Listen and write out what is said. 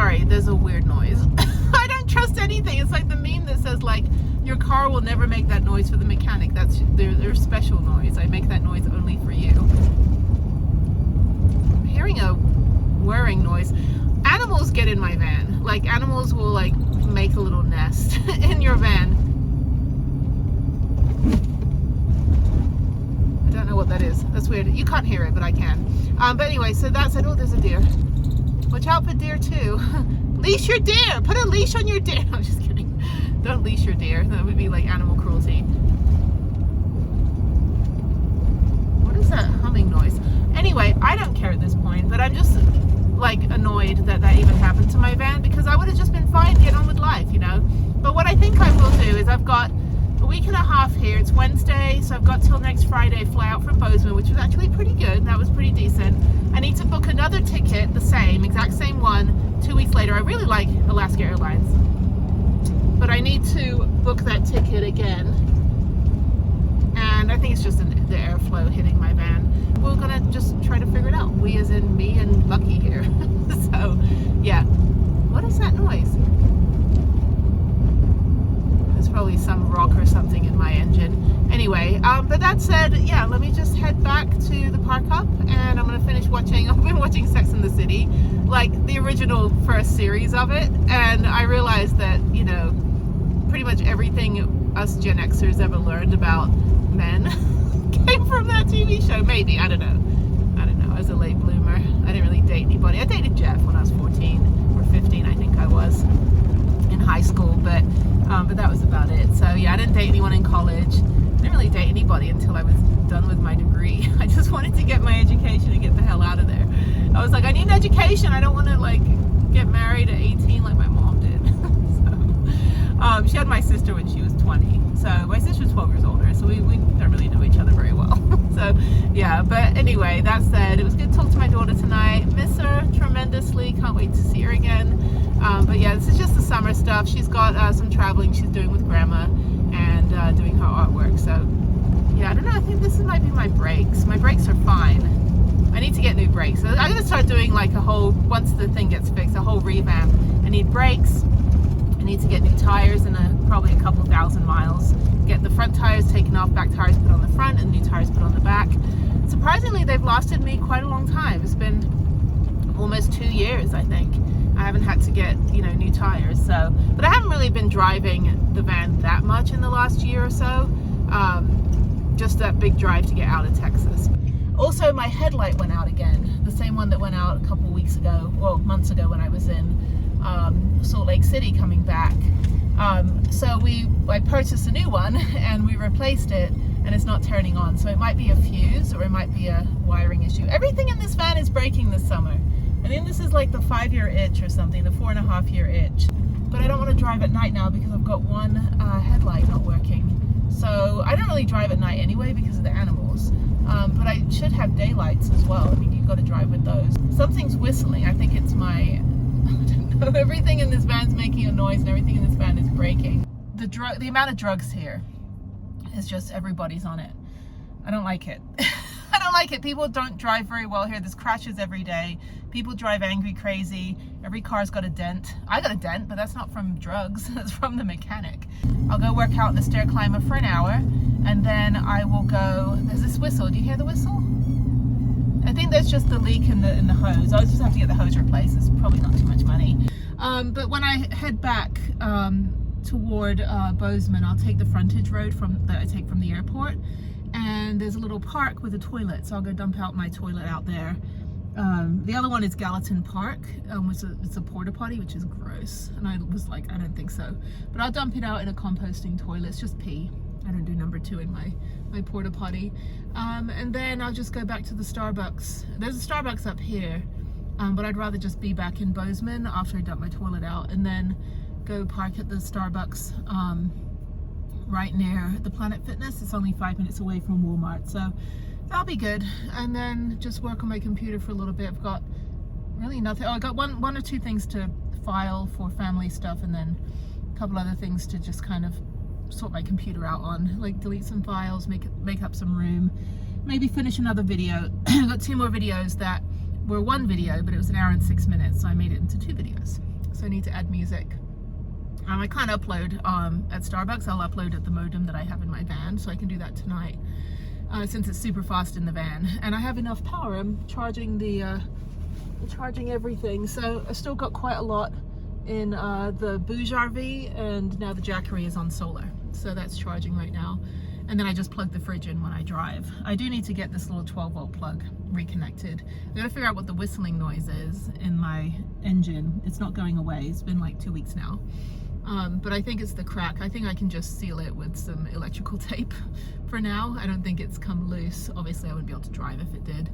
sorry, there's a weird noise. I don't trust anything. It's like the meme that says like, your car will never make that noise for the mechanic. That's their special noise. I make that noise only for you. I'm hearing a whirring noise. Animals get in my van. Like animals will like make a little nest in your van. I don't know what that is. That's weird. You can't hear it, but I can. But anyway, so that's it. Oh, there's a deer. Watch out for deer too. Leash your deer. Put a leash on your deer. No, I'm just kidding. Don't leash your deer. That would be like animal cruelty. What is that humming noise? Anyway, I don't care at this point, but I'm just like annoyed that that even happened to my van, because I would have just been fine getting on with life, you know. But what I think I will do is I've got a week and a half here. It's Wednesday, so I've got till next Friday fly out from Bozeman, which was actually pretty good. That was pretty decent. I need to book another ticket, the same, exact same one, 2 weeks later. I really like Alaska Airlines, but I need to book that ticket again. And I think it's just the airflow hitting my van. We're gonna just try to figure it out. We as in me and Lucky here. So, yeah. What is that noise? There's probably some rock or something in my engine. Anyway, but that said, yeah, let me just head back to the park up and I'm gonna finish watching. I've been watching Sex and the City, like the original first series of it, and I realized that, you know, pretty much everything us Gen Xers ever learned about men came from that TV show. Maybe, I don't know. I was a late bloomer. I didn't really date anybody. I dated Jeff when I was 14 or 15, I think I was, in high school, but that was about it. So yeah, I didn't date anyone in college. I didn't really date anybody until I was done with my degree. I just wanted to get my education and get the hell out of there. I was like, I need an education. I don't want to like get married at 18 like my mom did. She had my sister when she was 20. So my sister's 12 years older, so we don't really know each other very well. So yeah, but anyway, that said, it was good to talk to my daughter tonight. Miss her tremendously. Can't wait to see her again. But yeah, this is just the summer stuff. She's got some traveling she's doing with grandma and doing her artwork. So yeah, I don't know. I think this might be my brakes. My brakes are fine. I need to get new brakes. So I'm gonna start doing like a whole, once the thing gets fixed, a whole revamp. I need brakes. I need to get new tires in probably a couple thousand miles. Get the front tires taken off, back tires put on the front, and new tires put on the back. Surprisingly, they've lasted me quite a long time. It's been almost 2 years, I think. I haven't had to get, you know, new tires. So, but I haven't really been driving the van that much in the last year or so. Just that big drive to get out of Texas. Also, my headlight went out again. The same one that went out a couple weeks ago, well, months ago when I was in Salt Lake City coming back. So I purchased a new one and we replaced it, and it's not turning on. So it might be a fuse or it might be a wiring issue. Everything in this van is breaking this summer. I think this is like the 5-year itch or something, the 4.5-year itch. But I don't want to drive at night now because I've got one headlight not working. So I don't really drive at night anyway because of the animals. But I should have daylights as well. I mean, you've got to drive with those. Something's whistling. I think it's my, I don't know, everything in this van's making a noise and everything in this van is breaking. The amount of drugs here is just, everybody's on it. I don't like it. I don't like it. People don't drive very well here. There's crashes every day. People drive angry, crazy. Every car's got a dent. I got a dent, but that's not from drugs. That's from the mechanic. I'll go work out in the stair climber for an hour, and then I will go. There's this whistle. Do you hear the whistle? I think there's just the leak in the hose. I'll just have to get the hose replaced. It's probably not too much money. But when I head back toward Bozeman, I'll take the frontage road that I take from the airport. And there's a little park with a toilet, so I'll go dump out my toilet out there. The other one is Gallatin Park, it's a porta potty, which is gross, and I was like, I don't think so, but I'll dump it out in a composting toilet. It's just pee. I don't do number 2 in my porta potty. And then I'll just go back to the Starbucks. There's a Starbucks up here, but I'd rather just be back in Bozeman after I dump my toilet out, and then go park at the Starbucks right near the Planet Fitness. It's only 5 minutes away from Walmart, so that'll be good. And then just work on my computer for a little bit. I've got really nothing. Oh, I got one or two things to file for family stuff, and then a couple other things to just kind of sort my computer out on, like delete some files, make up some room, maybe finish another video. I got 2 more videos that were one video, but it was 1 hour and 6 minutes, so I made it into 2 videos. so I need to add music. I can't upload at Starbucks. I'll upload at the modem that I have in my van, so I can do that tonight since it's super fast in the van. And I have enough power. I'm charging charging everything, so I still got quite a lot in the Buzzzzz RV, and now the Jackery is on solar, so that's charging right now. And then I just plug the fridge in when I drive. I do need to get this little 12-volt plug reconnected. I gotta figure out what the whistling noise is in my engine. It's not going away. It's been like 2 weeks now. But I think it's the crack. I think I can just seal it with some electrical tape for now. I don't think it's come loose. Obviously I wouldn't be able to drive if it did.